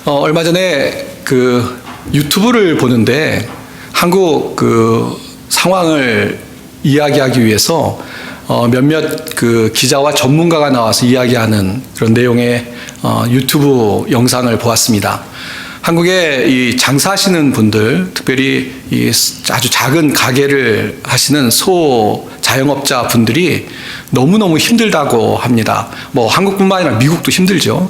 얼마 전에 그 유튜브를 보는데 한국 그 상황을 이야기하기 위해서 몇몇 그 기자와 전문가가 나와서 이야기하는 그런 내용의 유튜브 영상을 보았습니다. 한국에 이 장사하시는 분들, 특별히 이 아주 작은 가게를 하시는 자영업자 분들이 너무너무 힘들다고 합니다. 뭐 한국뿐만 아니라 미국도 힘들죠.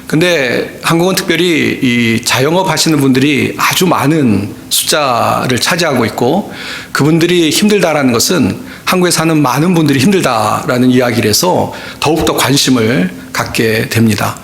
근데 한국은 특별히 이 자영업 하시는 분들이 아주 많은 숫자를 차지하고 있고, 그분들이 힘들다라는 것은 한국에 사는 많은 분들이 힘들다라는 이야기를 해서 더욱더 관심을 갖게 됩니다.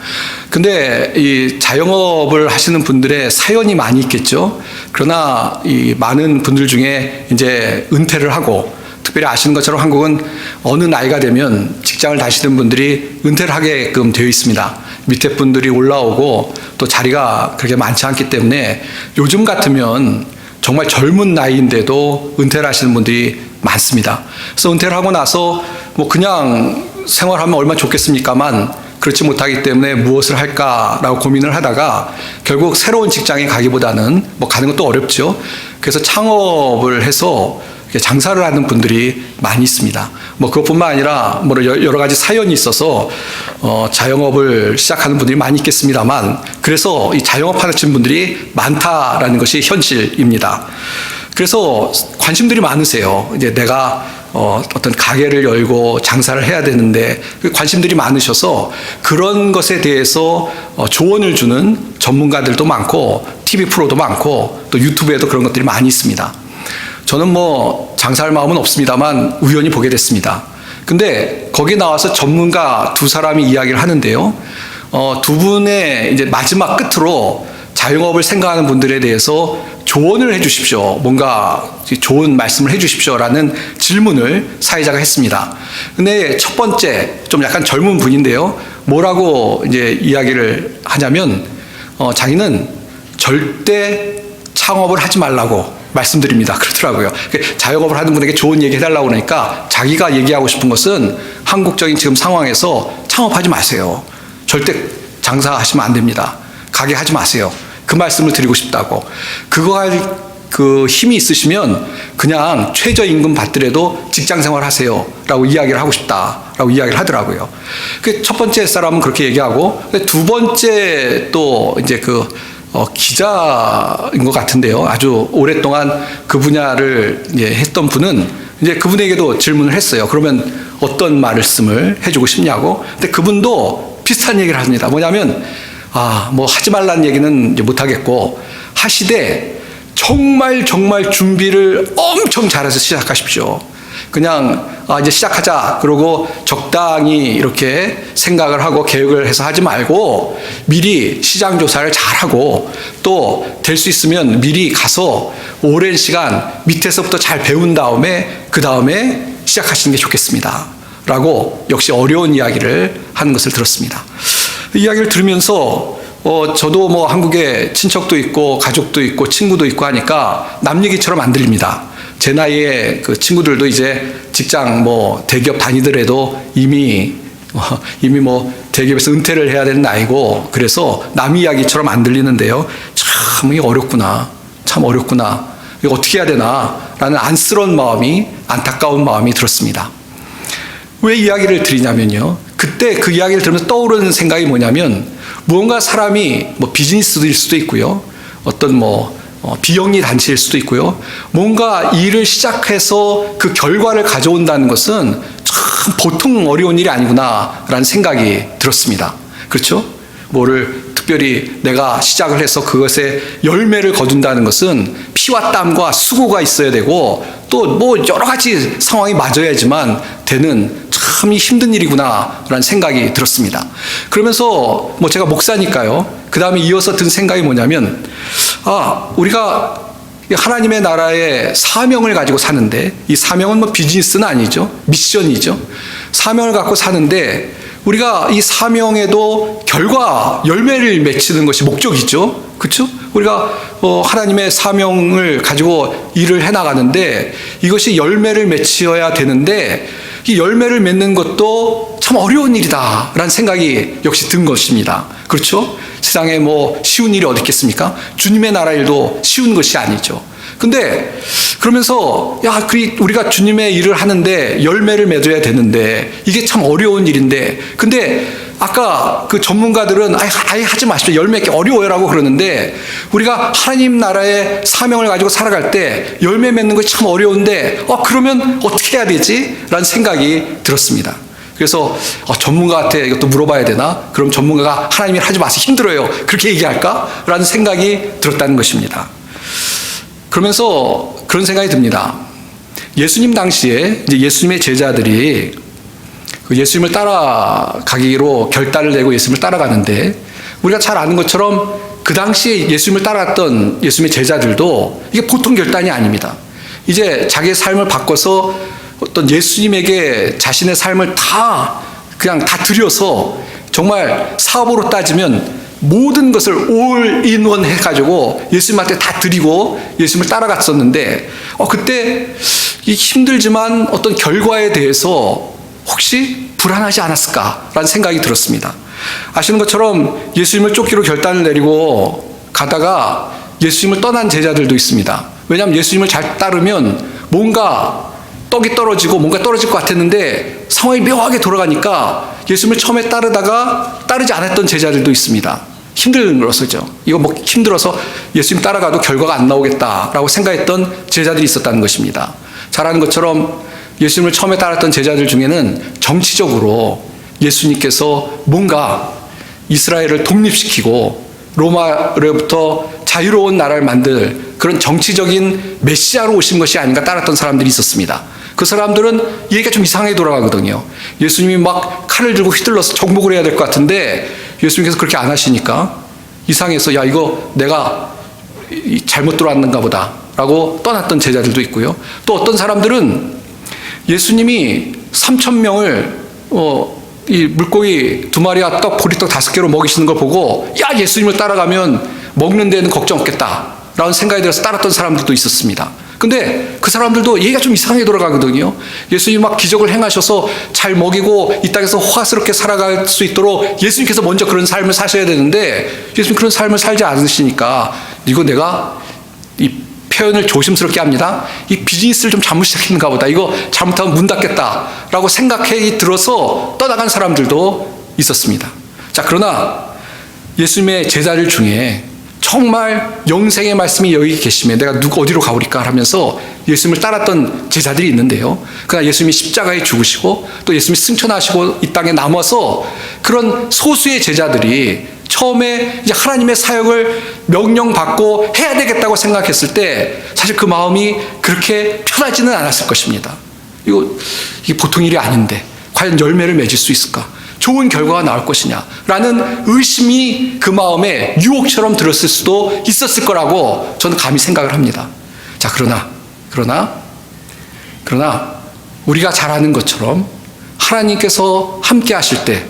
근데 이 자영업을 하시는 분들의 사연이 많이 있겠죠. 그러나 이 많은 분들 중에 이제 은퇴를 하고, 특별히 아시는 것처럼 한국은 어느 나이가 되면 직장을 다니시는 분들이 은퇴를 하게끔 되어 있습니다. 밑에 분들이 올라오고 또 자리가 그렇게 많지 않기 때문에 요즘 같으면 정말 젊은 나이인데도 은퇴를 하시는 분들이 많습니다. 그래서 은퇴를 하고 나서 뭐 그냥 생활하면 얼마나 좋겠습니까만 그렇지 못하기 때문에 무엇을 할까라고 고민을 하다가 결국 새로운 직장에 가기보다는 뭐 가는 것도 어렵죠. 그래서 창업을 해서 장사를 하는 분들이 많이 있습니다. 뭐 그것뿐만 아니라 뭐 여러 가지 사연이 있어서 자영업을 시작하는 분들이 많이 있겠습니다만, 그래서 이 자영업 하시는 분들이 많다라는 것이 현실입니다. 그래서 관심들이 많으세요. 이제 내가 어떤 가게를 열고 장사를 해야 되는데 관심들이 많으셔서 그런 것에 대해서 조언을 주는 전문가들도 많고 TV 프로도 많고 또 유튜브에도 그런 것들이 많이 있습니다. 저는 뭐 장사할 마음은 없습니다만 우연히 보게 됐습니다. 근데 거기 나와서 전문가 두 사람이 이야기를 하는데요. 두 분의 이제 마지막 끝으로 자영업을 생각하는 분들에 대해서 조언을 해 주십시오. 뭔가 좋은 말씀을 해 주십시오라는 질문을 사회자가 했습니다. 근데 첫 번째, 좀 약간 젊은 분인데요. 뭐라고 이제 이야기를 하냐면, 자기는 절대 창업을 하지 말라고 말씀드립니다. 그러더라고요. 자영업을 하는 분에게 좋은 얘기 해달라고 그러니까 자기가 얘기하고 싶은 것은 한국적인 지금 상황에서 창업하지 마세요. 절대 장사하시면 안 됩니다. 가게 하지 마세요. 그 말씀을 드리고 싶다고. 그거 할 그 힘이 있으시면 그냥 최저임금 받더라도 직장생활 하세요 라고 이야기를 하고 싶다라고 이야기를 하더라고요. 그 첫 번째 사람은 그렇게 얘기하고, 두 번째 또 이제 기자인 것 같은데요. 아주 오랫동안 그 분야를 이제 했던 분은 이제 그분에게도 질문을 했어요. 그러면 어떤 말씀을 해주고 싶냐고. 근데 그분도 비슷한 얘기를 합니다. 뭐냐면, 뭐 하지 말라는 얘기는 이제 못하겠고, 하시되 정말 준비를 엄청 잘해서 시작하십시오. 그냥 이제 시작하자 그러고 적당히 이렇게 생각을 하고 계획을 해서 하지 말고 미리 시장 조사를 잘하고 또 될 수 있으면 미리 가서 오랜 시간 밑에서부터 잘 배운 다음에 그 다음에 시작하시는 게 좋겠습니다 라고 역시 어려운 이야기를 하는 것을 들었습니다. 이 이야기를 들으면서 저도 뭐 한국에 친척도 있고 가족도 있고 친구도 있고 하니까 남 얘기처럼 안 들립니다. 제 나이에 그 친구들도 이제 직장 뭐 대기업 다니더라도 이미 뭐 대기업에서 은퇴를 해야 되는 나이고, 그래서 남 이야기처럼 안 들리는데요. 참 이게 어렵구나. 참 어렵구나. 이거 어떻게 해야 되나 라는 안쓰러운 마음이, 안타까운 마음이 들었습니다. 왜 이야기를 드리냐면요. 그때 그 이야기를 들으면서 떠오르는 생각이 뭐냐면, 무언가 사람이 뭐 비즈니스일 수도 있고요. 어떤 비영리 단체일 수도 있고요. 뭔가 일을 시작해서 그 결과를 가져온다는 것은 참 보통 어려운 일이 아니구나라는 생각이 들었습니다. 그렇죠? 뭐를 특별히 내가 시작을 해서 그것에 열매를 거둔다는 것은 피와 땀과 수고가 있어야 되고 또 뭐 여러 가지 상황이 맞아야지만 되는 참 힘든 일이구나라는 생각이 들었습니다. 그러면서 뭐 제가 목사니까요. 그 다음에 이어서 든 생각이 뭐냐면, 우리가 하나님의 나라의 사명을 가지고 사는데, 이 사명은 뭐 비즈니스는 아니죠. 미션이죠. 사명을 갖고 사는데 우리가 이 사명에도 열매를 맺히는 것이 목적이죠. 그렇죠? 우리가 하나님의 사명을 가지고 일을 해나가는데 이것이 열매를 맺혀야 되는데, 이 열매를 맺는 것도 참 어려운 일이다라는 생각이 역시 든 것입니다. 그렇죠? 세상에 뭐 쉬운 일이 어디 있겠습니까? 주님의 나라 일도 쉬운 것이 아니죠. 근데 그러면서 야, 우리가 주님의 일을 하는데 열매를 맺어야 되는데 이게 참 어려운 일인데, 근데 아까 그 전문가들은 아예 하지 마십시오. 열매 맺기 어려워요라고 그러는데, 우리가 하나님 나라의 사명을 가지고 살아갈 때 열매 맺는 것이 참 어려운데 그러면 어떻게 해야 되지? 라는 생각이 들었습니다. 그래서 전문가한테 이것도 물어봐야 되나? 그럼 전문가가 하나님 일 하지 마세요, 힘들어요, 그렇게 얘기할까? 라는 생각이 들었다는 것입니다. 그러면서 그런 생각이 듭니다. 예수님 당시에 이제 예수님의 제자들이 예수님을 따라가기로 결단을 내고 예수님을 따라가는데, 우리가 잘 아는 것처럼 그 당시에 예수님을 따라갔던 예수님의 제자들도 이게 보통 결단이 아닙니다. 이제 자기의 삶을 바꿔서 어떤 예수님에게 자신의 삶을 그냥 다 들여서 정말 사업으로 따지면 모든 것을 올인원 해가지고 예수님한테 다 드리고 예수님을 따라갔었는데, 그때 이 힘들지만 어떤 결과에 대해서 혹시 불안하지 않았을까라는 생각이 들었습니다. 아시는 것처럼 예수님을 쫓기로 결단을 내리고 가다가 예수님을 떠난 제자들도 있습니다. 왜냐하면 예수님을 잘 따르면 뭔가 떡이 떨어지고 뭔가 떨어질 것 같았는데 상황이 묘하게 돌아가니까 예수님을 처음에 따르다가 따르지 않았던 제자들도 있습니다. 힘들어서죠. 이거 뭐 힘들어서 예수님 따라가도 결과가 안 나오겠다라고 생각했던 제자들이 있었다는 것입니다. 잘 아는 것처럼 예수님을 처음에 따랐던 제자들 중에는 정치적으로 예수님께서 뭔가 이스라엘을 독립시키고 로마로부터 자유로운 나라를 만들 그런 정치적인 메시아로 오신 것이 아닌가 따랐던 사람들이 있었습니다. 그 사람들은 얘기가 좀 이상하게 돌아가거든요. 예수님이 막 칼을 들고 휘둘러서 정복을 해야 될 것 같은데 예수님께서 그렇게 안 하시니까 이상해서 야, 이거 내가 잘못 들어왔는가 보다 라고 떠났던 제자들도 있고요. 또 어떤 사람들은 예수님이 3,000명을 이 물고기 2마리와 떡 보리떡 5개로 먹이시는 걸 보고 야, 예수님을 따라가면 먹는 데는 걱정 없겠다 라는 생각이 들어서 따랐던 사람들도 있었습니다. 근데 그 사람들도 얘기가 좀 이상하게 돌아가거든요. 예수님이 막 기적을 행하셔서 잘 먹이고 이 땅에서 호화스럽게 살아갈 수 있도록 예수님께서 먼저 그런 삶을 사셔야 되는데 예수님 그런 삶을 살지 않으시니까 이거 내가 이 표현을 조심스럽게 합니다. 이 비즈니스를 좀 잘못 시작했는가 보다. 이거 잘못하면 문 닫겠다라고 생각이 들어서 떠나간 사람들도 있었습니다. 자, 그러나 예수님의 제자들 중에 정말 영생의 말씀이 여기 계시면 내가 어디로 가버릴까 하면서 예수님을 따랐던 제자들이 있는데요. 그러나 예수님이 십자가에 죽으시고 또 예수님이 승천하시고 이 땅에 남아서 그런 소수의 제자들이 처음에 이제 하나님의 사역을 명령받고 해야 되겠다고 생각했을 때 사실 그 마음이 그렇게 편하지는 않았을 것입니다. 이게 보통 일이 아닌데 과연 열매를 맺을 수 있을까? 좋은 결과가 나올 것이냐? 라는 의심이 그 마음에 유혹처럼 들었을 수도 있었을 거라고 저는 감히 생각을 합니다. 자, 그러나 우리가 잘 아는 것처럼 하나님께서 함께 하실 때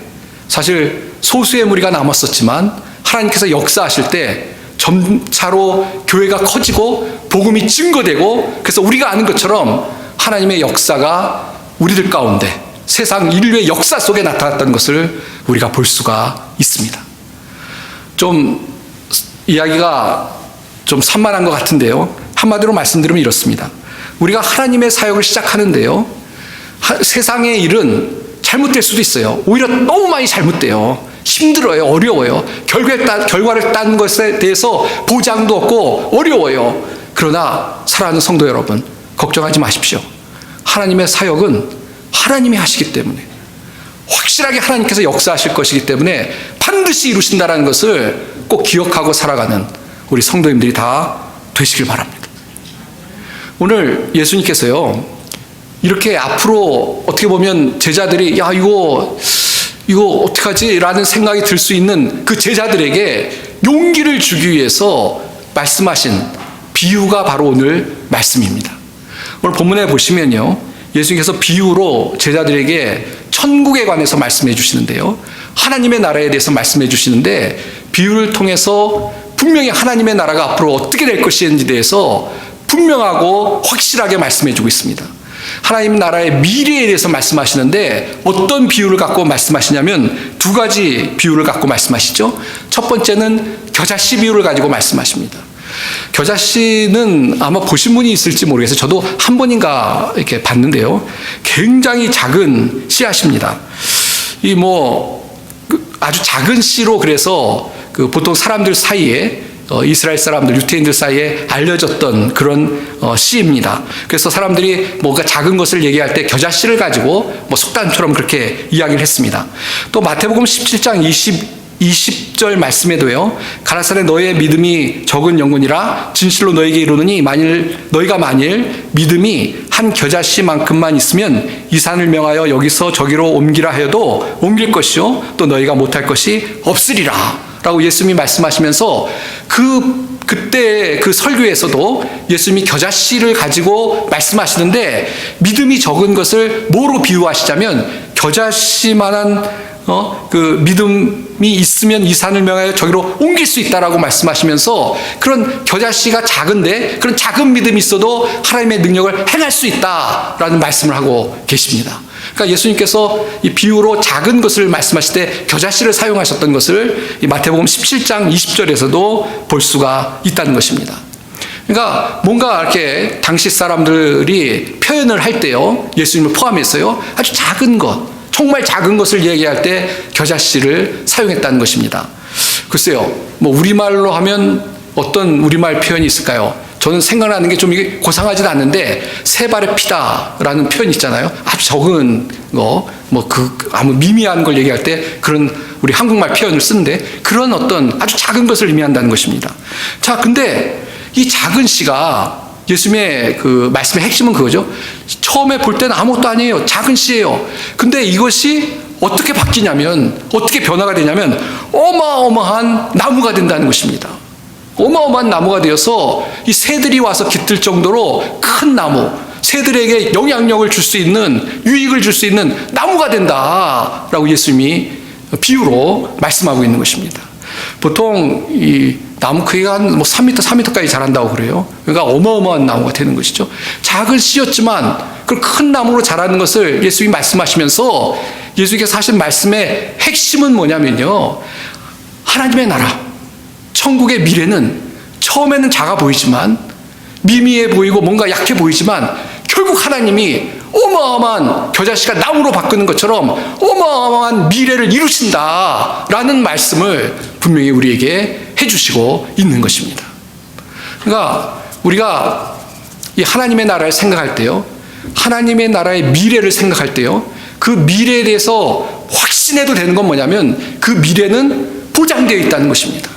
사실 소수의 무리가 남았었지만 하나님께서 역사하실 때 점차로 교회가 커지고 복음이 증거되고 그래서 우리가 아는 것처럼 하나님의 역사가 우리들 가운데 세상 인류의 역사 속에 나타났다는 것을 우리가 볼 수가 있습니다. 좀 이야기가 좀 산만한 것 같은데요. 한마디로 말씀드리면 이렇습니다. 우리가 하나님의 사역을 시작하는데요. 세상의 일은 잘못될 수도 있어요. 오히려 너무 많이 잘못돼요. 힘들어요. 어려워요. 결과를 딴 것에 대해서 보장도 없고 어려워요. 그러나 사랑하는 성도 여러분, 걱정하지 마십시오. 하나님의 사역은 하나님이 하시기 때문에 확실하게 하나님께서 역사하실 것이기 때문에 반드시 이루신다는 것을 꼭 기억하고 살아가는 우리 성도님들이 다 되시길 바랍니다. 오늘 예수님께서요, 이렇게 앞으로 어떻게 보면 제자들이 야, 이거 어떡하지? 라는 생각이 들 수 있는 그 제자들에게 용기를 주기 위해서 말씀하신 비유가 바로 오늘 말씀입니다. 오늘 본문에 보시면요, 예수님께서 비유로 제자들에게 천국에 관해서 말씀해 주시는데요. 하나님의 나라에 대해서 말씀해 주시는데 비유를 통해서 분명히 하나님의 나라가 앞으로 어떻게 될 것인지에 대해서 분명하고 확실하게 말씀해 주고 있습니다. 하나님 나라의 미래에 대해서 말씀하시는데 어떤 비유를 갖고 말씀하시냐면 두 가지 비유를 갖고 말씀하시죠. 첫 번째는 겨자씨 비유를 가지고 말씀하십니다. 겨자씨는 아마 보신 분이 있을지 모르겠어요. 저도 한 번인가 이렇게 봤는데요. 굉장히 작은 씨앗입니다. 아주 작은 씨로 그래서 보통 사람들 사이에 이스라엘 사람들, 유대인들 사이에 알려졌던 그런 씨입니다. 그래서 사람들이 뭔가 작은 것을 얘기할 때 겨자씨를 가지고 속담처럼 그렇게 이야기를 했습니다. 또 마태복음 17장 20절 말씀에도요. 가라사대 너희의 믿음이 적은 영혼이라 진실로 너에게 이르노니 너희가 만일 믿음이 한 겨자씨만큼만 있으면 이 산을 명하여 여기서 저기로 옮기라 하여도 옮길 것이요 또 너희가 못할 것이 없으리라 라고 예수님이 말씀하시면서 그때 그 설교에서도 예수님이 겨자씨를 가지고 말씀하시는데 믿음이 적은 것을 뭐로 비유하시자면 겨자씨만한 그 믿음이 있으면 이 산을 명하여 저기로 옮길 수 있다라고 말씀하시면서 그런 겨자씨가 작은데 그런 작은 믿음이 있어도 하나님의 능력을 행할 수 있다라는 말씀을 하고 계십니다. 그러니까 예수님께서 이 비유로 작은 것을 말씀하실 때 겨자씨를 사용하셨던 것을 이 마태복음 17장 20절에서도 볼 수가 있다는 것입니다. 그러니까 뭔가 이렇게 당시 사람들이 표현을 할 때요, 예수님을 포함해서요, 아주 작은 것, 정말 작은 것을 얘기할 때 겨자씨를 사용했다는 것입니다. 글쎄요, 우리말로 하면 어떤 우리말 표현이 있을까요? 저는 생각나는 게 좀 이게 고상하진 않는데 세 발의 피다라는 표현이 있잖아요. 아주 적은 거, 아무 미미한 걸 얘기할 때 그런 우리 한국말 표현을 쓰는데 그런 어떤 아주 작은 것을 의미한다는 것입니다. 자, 근데 이 작은 씨가 예수님의 그 말씀의 핵심은 그거죠. 처음에 볼 때는 아무것도 아니에요. 작은 씨예요. 근데 이것이 어떻게 바뀌냐면, 어떻게 변화가 되냐면 어마어마한 나무가 된다는 것입니다. 어마어마한 나무가 되어서 이 새들이 와서 깃들 정도로 큰 나무, 새들에게 영향력을 줄 수 있는, 유익을 줄 수 있는 나무가 된다라고 예수님이 비유로 말씀하고 있는 것입니다. 보통 이 나무 크기가 한 3m, 4m까지 자란다고 그래요. 그러니까 어마어마한 나무가 되는 것이죠. 작은 씨였지만 그 큰 나무로 자라는 것을 예수님이 말씀하시면서 예수님께서 하신 말씀의 핵심은 뭐냐면요. 하나님의 나라, 천국의 미래는 처음에는 작아 보이지만 미미해 보이고 뭔가 약해 보이지만 결국 하나님이 어마어마한 겨자씨가 나무로 바꾸는 것처럼 어마어마한 미래를 이루신다라는 말씀을 분명히 우리에게 해주시고 있는 것입니다. 그러니까 우리가 이 하나님의 나라를 생각할 때요, 하나님의 나라의 미래를 생각할 때요, 그 미래에 대해서 확신해도 되는 건 뭐냐면 그 미래는 보장되어 있다는 것입니다.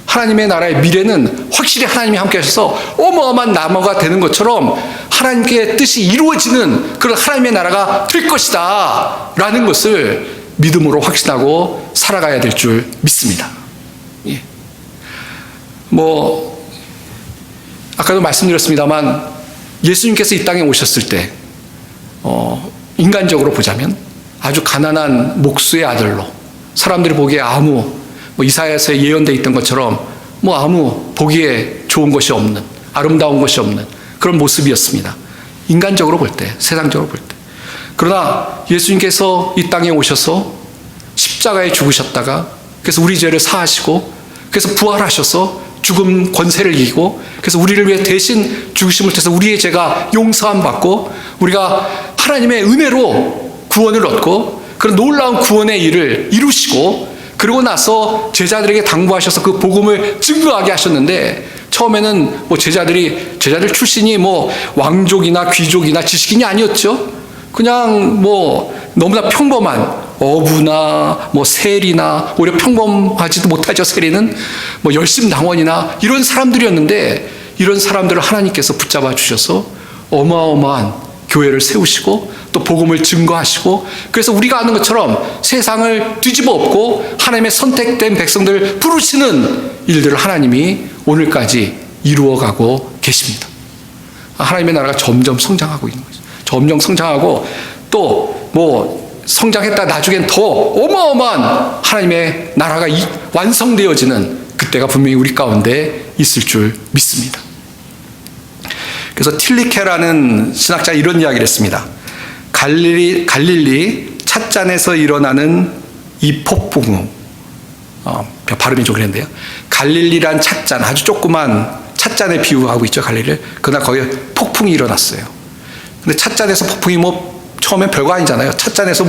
하나님의 나라의 미래는 확실히 하나님이 함께 하셔서 어마어마한 나무가 되는 것처럼 하나님의 뜻이 이루어지는 그런 하나님의 나라가 될 것이다 라는 것을 믿음으로 확신하고 살아가야 될 줄 믿습니다. 예. 아까도 말씀드렸습니다만 예수님께서 이 땅에 오셨을 때 인간적으로 보자면 아주 가난한 목수의 아들로 사람들이 보기에 이사야서에 예언되어 있던 것처럼 아무 보기에 좋은 것이 없는, 아름다운 것이 없는 그런 모습이었습니다. 인간적으로 볼 때, 세상적으로 볼 때. 그러나 예수님께서 이 땅에 오셔서 십자가에 죽으셨다가 그래서 우리 죄를 사하시고 그래서 부활하셔서 죽음 권세를 이기고 그래서 우리를 위해 대신 죽으심을 통해서 우리의 죄가 용서함 받고 우리가 하나님의 은혜로 구원을 얻고 그런 놀라운 구원의 일을 이루시고 그러고 나서 제자들에게 당부하셔서 그 복음을 증거하게 하셨는데 처음에는 제자들 출신이 왕족이나 귀족이나 지식인이 아니었죠. 그냥 너무나 평범한 어부나 세리나 오히려 평범하지도 못하죠. 세리는 열심당원이나 이런 사람들이었는데 이런 사람들을 하나님께서 붙잡아 주셔서 어마어마한 교회를 세우시고 또 복음을 증거하시고 그래서 우리가 아는 것처럼 세상을 뒤집어 엎고 하나님의 선택된 백성들을 부르시는 일들을 하나님이 오늘까지 이루어가고 계십니다. 하나님의 나라가 점점 성장하고 있는 거죠. 점점 성장하고 또 성장했다 나중엔 더 어마어마한 하나님의 나라가 완성되어지는 그때가 분명히 우리 가운데 있을 줄 믿습니다. 그래서 틸리케라는 신학자 이런 이야기를 했습니다. 갈릴리 찻잔에서 일어나는 이 폭풍우, 발음이 좀 그랬는데요. 갈릴리란 찻잔, 아주 조그만 찻잔에 비유하고 있죠, 갈릴리를. 그러나 거기에 폭풍이 일어났어요. 근데 찻잔에서 폭풍이 처음엔 별거 아니잖아요. 찻잔에서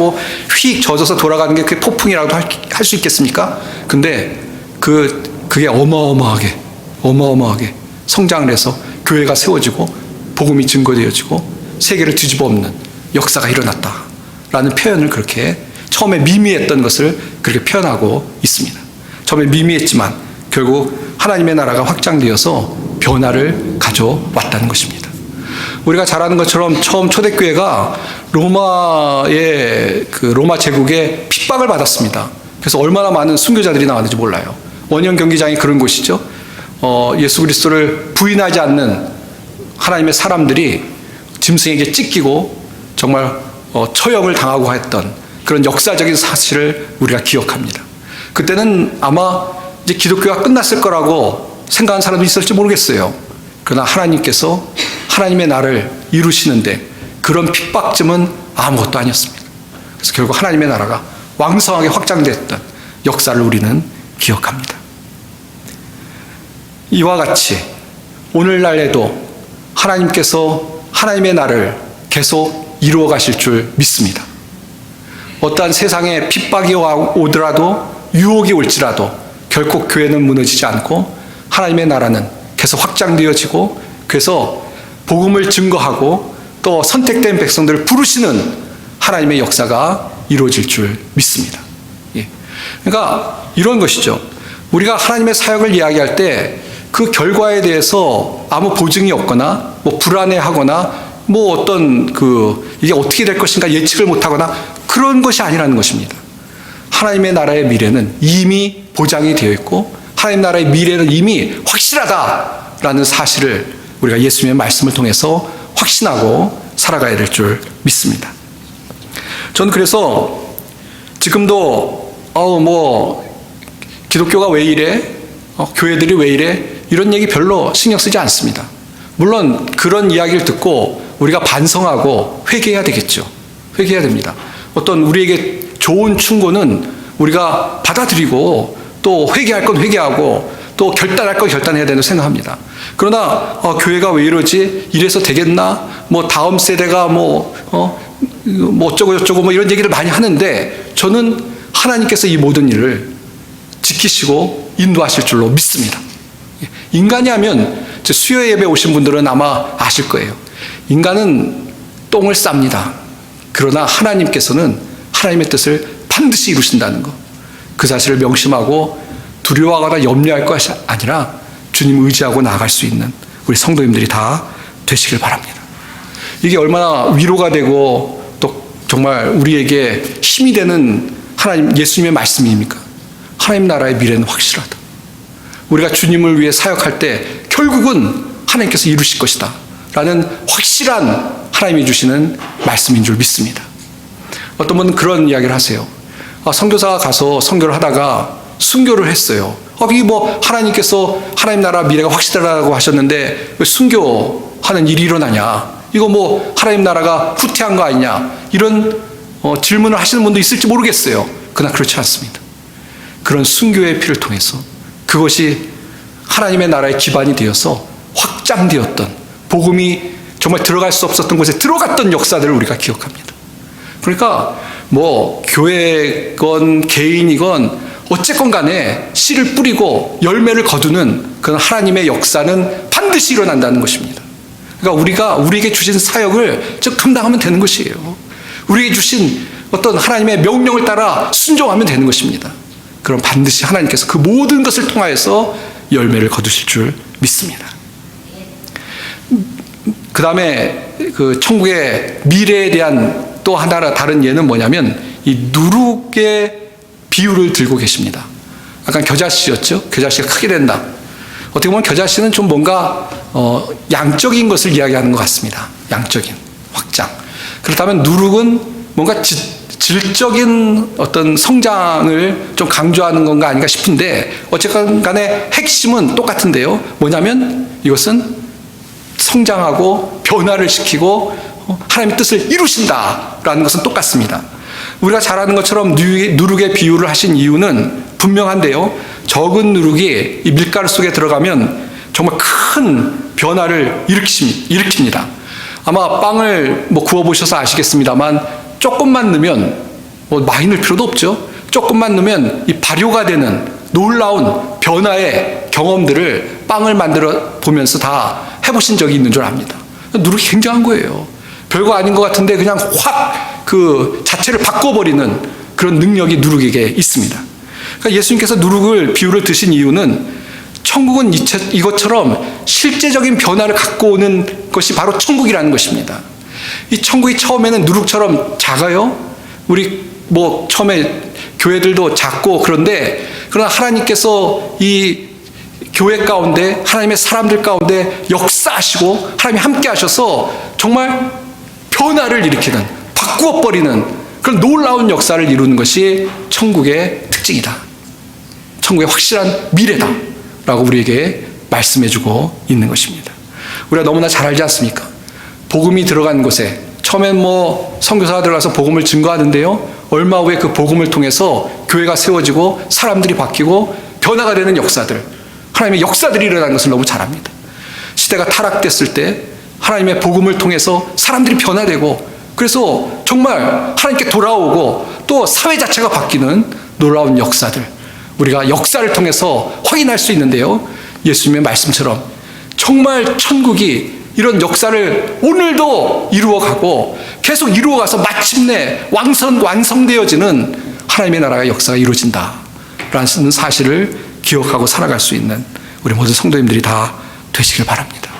휙 젖어서 돌아가는 게 그게 폭풍이라도 할 수 있겠습니까? 근데 그게 어마어마하게 성장을 해서 교회가 세워지고 복음이 증거되어지고 세계를 뒤집어 엎는 역사가 일어났다라는 표현을 그렇게 처음에 미미했던 것을 그렇게 표현하고 있습니다. 처음에 미미했지만 결국 하나님의 나라가 확장되어서 변화를 가져왔다는 것입니다. 우리가 잘 아는 것처럼 처음 초대교회가 로마의 로마 제국에 핍박을 받았습니다. 그래서 얼마나 많은 순교자들이 나왔는지 몰라요. 원형 경기장이 그런 곳이죠. 예수 그리스도를 부인하지 않는 하나님의 사람들이 짐승에게 찢기고 정말 처형을 당하고 했던 그런 역사적인 사실을 우리가 기억합니다. 그때는 아마 이제 기독교가 끝났을 거라고 생각하는 사람도 있을지 모르겠어요. 그러나 하나님께서 하나님의 나라를 이루시는데 그런 핍박쯤은 아무것도 아니었습니다. 그래서 결국 하나님의 나라가 왕성하게 확장됐던 역사를 우리는 기억합니다. 이와 같이 오늘날에도 하나님께서 하나님의 나라를 계속 이루어 가실 줄 믿습니다. 어떠한 세상에 핍박이 오더라도 유혹이 올지라도 결코 교회는 무너지지 않고 하나님의 나라는 계속 확장되어지고 그래서 복음을 증거하고 또 선택된 백성들을 부르시는 하나님의 역사가 이루어질 줄 믿습니다. 그러니까 이런 것이죠. 우리가 하나님의 사역을 이야기할 때 그 결과에 대해서 아무 보증이 없거나 불안해하거나 어떤 이게 어떻게 될 것인가 예측을 못하거나 그런 것이 아니라는 것입니다. 하나님의 나라의 미래는 이미 보장이 되어 있고 하나님 나라의 미래는 이미 확실하다라는 사실을 우리가 예수님의 말씀을 통해서 확신하고 살아가야 될 줄 믿습니다. 저는 그래서 지금도 기독교가 왜 이래? 교회들이 왜 이래? 이런 얘기 별로 신경 쓰지 않습니다. 물론 그런 이야기를 듣고 우리가 반성하고 회개해야 되겠죠. 회개해야 됩니다. 어떤 우리에게 좋은 충고는 우리가 받아들이고 또 회개할 건 회개하고 또 결단할 건 결단해야 된다고 생각합니다. 그러나 교회가 왜 이러지? 이래서 되겠나? 다음 세대가 어쩌고 저쩌고 이런 얘기를 많이 하는데 저는 하나님께서 이 모든 일을 지키시고 인도하실 줄로 믿습니다. 인간이 하면 수요 예배 오신 분들은 아마 아실 거예요. 인간은 똥을 쌉니다. 그러나 하나님께서는 하나님의 뜻을 반드시 이루신다는 것. 그 사실을 명심하고 두려워하거나 염려할 것이 아니라 주님 의지하고 나아갈 수 있는 우리 성도님들이 다 되시길 바랍니다. 이게 얼마나 위로가 되고 또 정말 우리에게 힘이 되는 하나님 예수님의 말씀입니까? 하나님 나라의 미래는 확실하다. 우리가 주님을 위해 사역할 때 결국은 하나님께서 이루실 것이다 라는 확실한 하나님이 주시는 말씀인 줄 믿습니다. 어떤 분은 그런 이야기를 하세요. 선교사가 가서 선교를 하다가 순교를 했어요. 이게 하나님께서 하나님 나라 미래가 확실하다고 하셨는데 왜 순교하는 일이 일어나냐? 이거 하나님 나라가 후퇴한 거 아니냐? 이런 질문을 하시는 분도 있을지 모르겠어요. 그러나 그렇지 않습니다. 그런 순교의 피를 통해서 그것이 하나님의 나라의 기반이 되어서 확장되었던 복음이 정말 들어갈 수 없었던 곳에 들어갔던 역사들을 우리가 기억합니다. 그러니까 교회건 개인이건 어쨌건 간에 씨를 뿌리고 열매를 거두는 그런 하나님의 역사는 반드시 일어난다는 것입니다. 그러니까 우리에게 주신 사역을 즉 감당하면 되는 것이에요. 우리에게 주신 어떤 하나님의 명령을 따라 순종하면 되는 것입니다. 그럼 반드시 하나님께서 그 모든 것을 통하여서 열매를 거두실 줄 믿습니다. 그 다음에 천국의 미래에 대한 또 하나 다른 예는 뭐냐면 이 누룩의 비유를 들고 계십니다. 아까 겨자씨였죠? 겨자씨가 크게 된다. 어떻게 보면 겨자씨는 좀 뭔가 양적인 것을 이야기하는 것 같습니다. 양적인 확장. 그렇다면 누룩은 뭔가 질적인 어떤 성장을 좀 강조하는 건가 아닌가 싶은데 어쨌든 간에 핵심은 똑같은데요. 뭐냐면 이것은 성장하고 변화를 시키고 하나님의 뜻을 이루신다라는 것은 똑같습니다. 우리가 잘 아는 것처럼 누룩의 비유를 하신 이유는 분명한데요. 적은 누룩이 이 밀가루 속에 들어가면 정말 큰 변화를 일으킵니다. 아마 빵을 구워보셔서 아시겠습니다만 조금만 넣으면 많이 넣을 필요도 없죠. 조금만 넣으면 이 발효가 되는 놀라운 변화의 경험들을 빵을 만들어 보면서 다 해보신 적이 있는 줄 압니다. 누룩이 굉장한 거예요. 별거 아닌 것 같은데 그냥 확 그 자체를 바꿔버리는 그런 능력이 누룩에게 있습니다. 그러니까 예수님께서 누룩을 비유를 드신 이유는 천국은 이것처럼 실제적인 변화를 갖고 오는 것이 바로 천국이라는 것입니다. 이 천국이 처음에는 누룩처럼 작아요. 우리 처음에 교회들도 작고 그러나 하나님께서 이 교회 가운데 하나님의 사람들 가운데 역사하시고 하나님이 함께 하셔서 정말 변화를 일으키는 바꾸어버리는 그런 놀라운 역사를 이루는 것이 천국의 특징이다. 천국의 확실한 미래다 라고 우리에게 말씀해주고 있는 것입니다. 우리가 너무나 잘 알지 않습니까? 복음이 들어간 곳에 처음엔 선교사가 들어가서 복음을 증거하는데요, 얼마 후에 그 복음을 통해서 교회가 세워지고 사람들이 바뀌고 변화가 되는 역사들, 하나님의 역사들이 일어나는 것을 너무 잘 압니다. 시대가 타락됐을 때 하나님의 복음을 통해서 사람들이 변화되고, 그래서 정말 하나님께 돌아오고 또 사회 자체가 바뀌는 놀라운 역사들, 우리가 역사를 통해서 확인할 수 있는데요, 예수님의 말씀처럼 정말 천국이 이런 역사를 오늘도 이루어가고 계속 이루어가서 마침내 완성되어지는 하나님의 나라의 역사가 이루어진다라는 사실을 기억하고 살아갈 수 있는 우리 모든 성도님들이 다 되시길 바랍니다.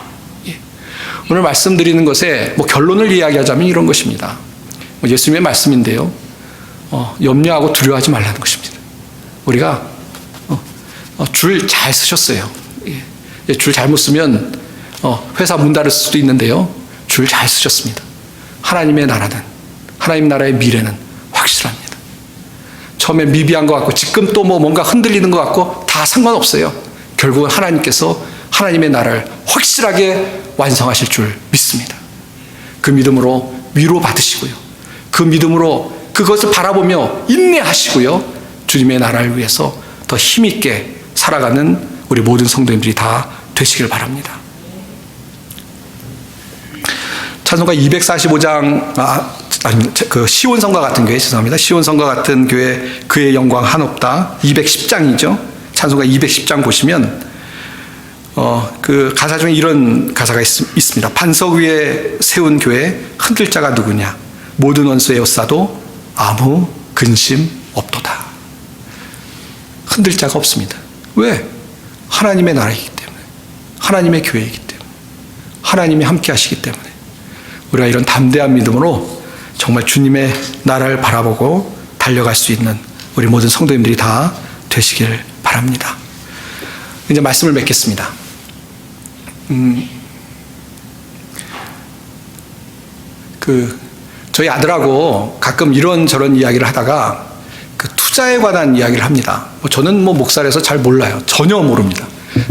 오늘 말씀드리는 것에 결론을 이야기하자면 이런 것입니다. 예수님의 말씀인데요, 염려하고 두려워하지 말라는 것입니다. 우리가 줄 잘 쓰셨어요. 줄 잘못 쓰면 회사 문 닫을 수도 있는데요, 줄 잘 쓰셨습니다. 하나님의 나라는, 하나님 나라의 미래는 확실합니다. 처음에 미비한 것 같고 지금 또 뭔가 흔들리는 것 같고 다 상관없어요. 결국은 하나님께서 하나님의 나라를 확실하게 완성하실 줄 믿습니다. 그 믿음으로 위로받으시고요, 그 믿음으로 그것을 바라보며 인내하시고요, 주님의 나라를 위해서 더 힘있게 살아가는 우리 모든 성도님들이 다 되시길 바랍니다. 찬송가 245장, 그 시온성과 같은 교회, 죄송합니다. 시온성과 같은 교회, 그의 영광 한없다. 210장이죠. 찬송가 210장 보시면 그 가사 중에 이런 가사가 있습니다. 반석 위에 세운 교회, 흔들 자가 누구냐? 모든 원수에 엿싸도 아무 근심 없도다. 흔들 자가 없습니다. 왜? 하나님의 나라이기 때문에, 하나님의 교회이기 때문에, 하나님이 함께 하시기 때문에 우리가 이런 담대한 믿음으로 정말 주님의 나라를 바라보고 달려갈 수 있는 우리 모든 성도님들이 다 되시길 바랍니다. 이제 말씀을 맺겠습니다. 저희 아들하고 가끔 이런저런 이야기를 하다가 그 투자에 관한 이야기를 합니다. 저는 목사라서 잘 몰라요. 전혀 모릅니다.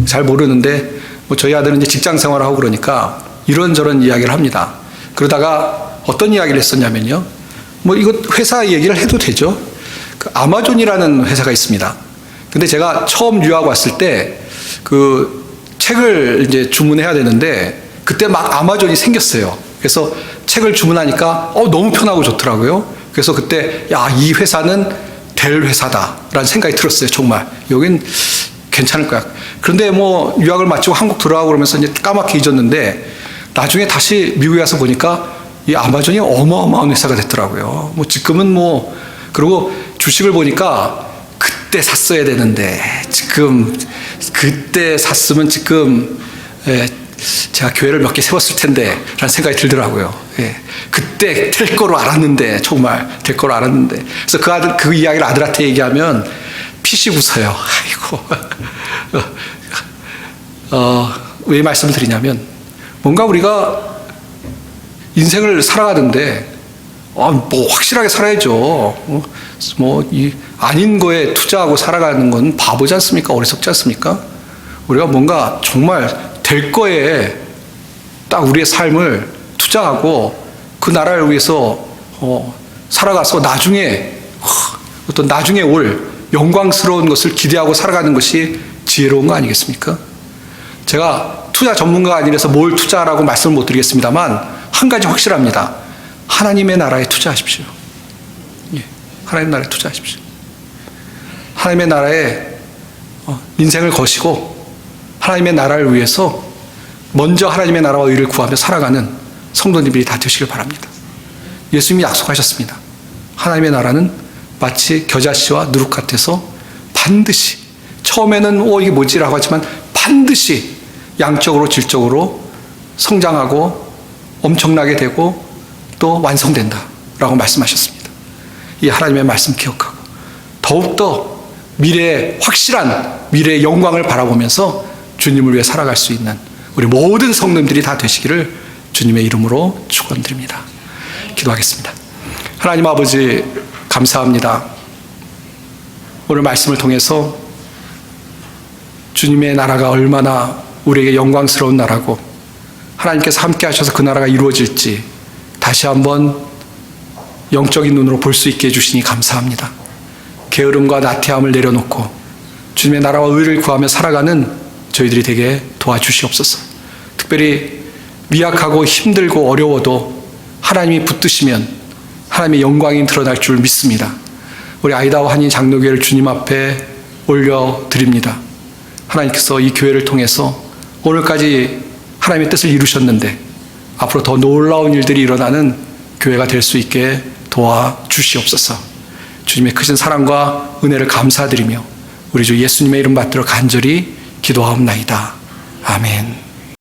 잘 모르는데 저희 아들은 이제 직장 생활을 하고 그러니까 이런저런 이야기를 합니다. 그러다가 어떤 이야기를 했었냐면요, 이거 회사 얘기를 해도 되죠? 그 아마존이라는 회사가 있습니다. 근데 제가 처음 유학 왔을 때 그 책을 이제 주문해야 되는데 그때 막 아마존이 생겼어요. 그래서 책을 주문하니까 너무 편하고 좋더라고요. 그래서 그때 이 회사는 될 회사다라는 생각이 들었어요. 정말 여긴 괜찮을 거야. 그런데 유학을 마치고 한국 돌아가고 그러면서 이제 까맣게 잊었는데 나중에 다시 미국에 와서 보니까 이 아마존이 어마어마한 회사가 됐더라고요. 지금은 그리고 주식을 보니까 그때 샀어야 되는데 지금 그때 샀으면 지금 제가 교회를 몇 개 세웠을 텐데 라는 생각이 들더라고요. 그때 될 거로 알았는데, 정말 될 거로 알았는데. 그래서 그 이야기를 아들한테 얘기하면 피식 웃어요. 아이고. 왜 말씀을 드리냐면, 뭔가 우리가 인생을 살아가는데 확실하게 살아야죠. 아닌 거에 투자하고 살아가는 건 바보지 않습니까? 어리석지 않습니까? 우리가 뭔가 정말 될 거에 딱 우리의 삶을 투자하고 그 나라를 위해서 살아가서 나중에 어떤 나중에 올 영광스러운 것을 기대하고 살아가는 것이 지혜로운 거 아니겠습니까? 제가 투자 전문가가 아니라서 뭘 투자라고 말씀을 못 드리겠습니다만 한 가지 확실합니다. 하나님의 나라에 투자하십시오. 예, 하나님의 나라에 투자하십시오. 하나님의 나라에 인생을 거시고 하나님의 나라를 위해서 먼저 하나님의 나라와 의를 구하며 살아가는 성도님들이 다 되시길 바랍니다. 예수님이 약속하셨습니다. 하나님의 나라는 마치 겨자씨와 누룩 같아서 반드시, 처음에는 이게 뭐지라고 하지만 반드시 양적으로 질적으로 성장하고 엄청나게 되고 또 완성된다라고 말씀하셨습니다. 이 하나님의 말씀 기억하고 더욱더 미래의 확실한 미래의 영광을 바라보면서 주님을 위해 살아갈 수 있는 우리 모든 성도님들이 다 되시기를 주님의 이름으로 축원드립니다. 기도하겠습니다. 하나님 아버지 감사합니다. 오늘 말씀을 통해서 주님의 나라가 얼마나 우리에게 영광스러운 나라고 하나님께서 함께 하셔서 그 나라가 이루어질지 다시 한번 영적인 눈으로 볼 수 있게 해주시니 감사합니다. 게으름과 나태함을 내려놓고 주님의 나라와 의를 구하며 살아가는 저희들이 되게 도와주시옵소서. 특별히 미약하고 힘들고 어려워도 하나님이 붙드시면 하나님의 영광이 드러날 줄 믿습니다. 우리 아이다와 한인 장로교회를 주님 앞에 올려드립니다. 하나님께서 이 교회를 통해서 오늘까지 하나님의 뜻을 이루셨는데 앞으로 더 놀라운 일들이 일어나는 교회가 될 수 있게 도와주시옵소서. 주님의 크신 사랑과 은혜를 감사드리며 우리 주 예수님의 이름 받들어 간절히 기도하옵나이다. 아멘.